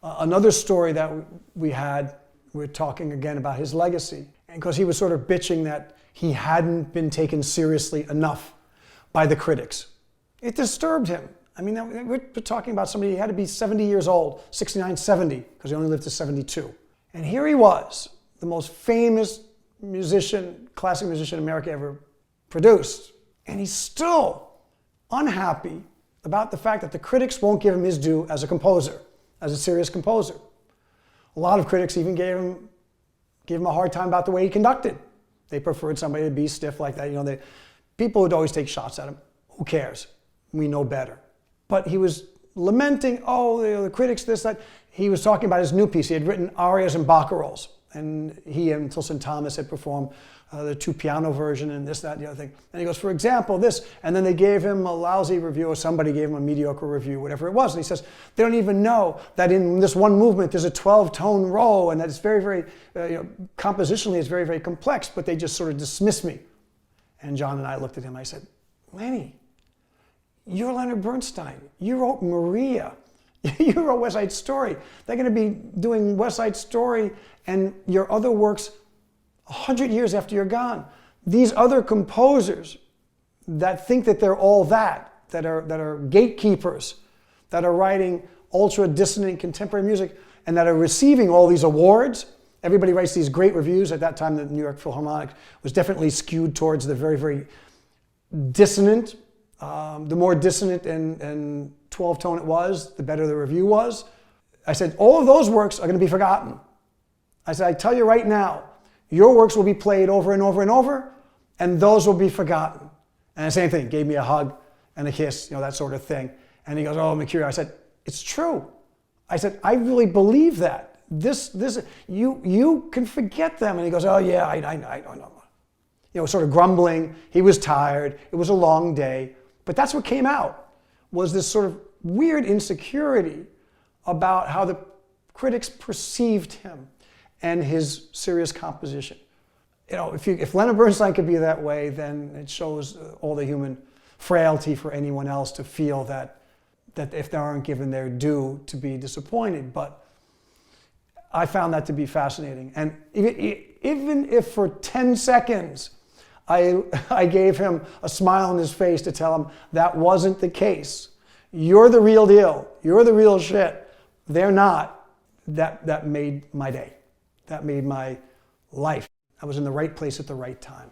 Another story that we were talking again about his legacy, and because he was sort of bitching that he hadn't been taken seriously enough by the critics. It disturbed him. I mean, we're talking about somebody, he had to be 70 years old, 69, 70, because he only lived to 72. And here he was, the most famous musician, classic musician America ever produced. And he's still unhappy about the fact that the critics won't give him his due as a composer, as a serious composer. A lot of critics even gave him a hard time about the way he conducted. They preferred somebody to be stiff like that. People would always take shots at him. Who cares? We know better. But he was lamenting, the critics, this, that. He was talking about his new piece. He had written arias and barcarolles. And he and Tilson Thomas had performed the 2-piano version and this, that, and the other thing. And he goes, for example, this. And then they gave him a lousy review, or somebody gave him a mediocre review, whatever it was. And he says, they don't even know that in this one movement there's a 12-tone row and that it's very, very, compositionally it's very, very complex, but they just sort of dismiss me. And John and I looked at him. I said, Lenny, you're Leonard Bernstein. You wrote Maria. You wrote West Side Story. They're going to be doing West Side Story and your other works 100 years after you're gone. These other composers that think that they're all that are gatekeepers, that are writing ultra-dissonant contemporary music, and that are receiving all these awards. Everybody writes these great reviews. At that time, the New York Philharmonic was definitely skewed towards the very, very dissonant. The more dissonant and 12-tone it was, the better the review was. I said, all of those works are going to be forgotten. I said, I tell you right now, your works will be played over and over and over, and those will be forgotten. And the same thing, gave me a hug and a kiss, that sort of thing. And he goes, oh, Mercurio. I said, it's true. I said, I really believe that. You can forget them. And he goes, oh yeah, I don't know. Sort of grumbling. He was tired. It was a long day. But that's what came out, was this sort of weird insecurity about how the critics perceived him and his serious composition. If Leonard Bernstein could be that way, then it shows all the human frailty for anyone else to feel that if they aren't given their due, to be disappointed. But I found that to be fascinating. And even if for 10 seconds, I gave him a smile on his face to tell him that wasn't the case. You're the real deal. You're the real shit. They're not. That made my day. That made my life. I was in the right place at the right time.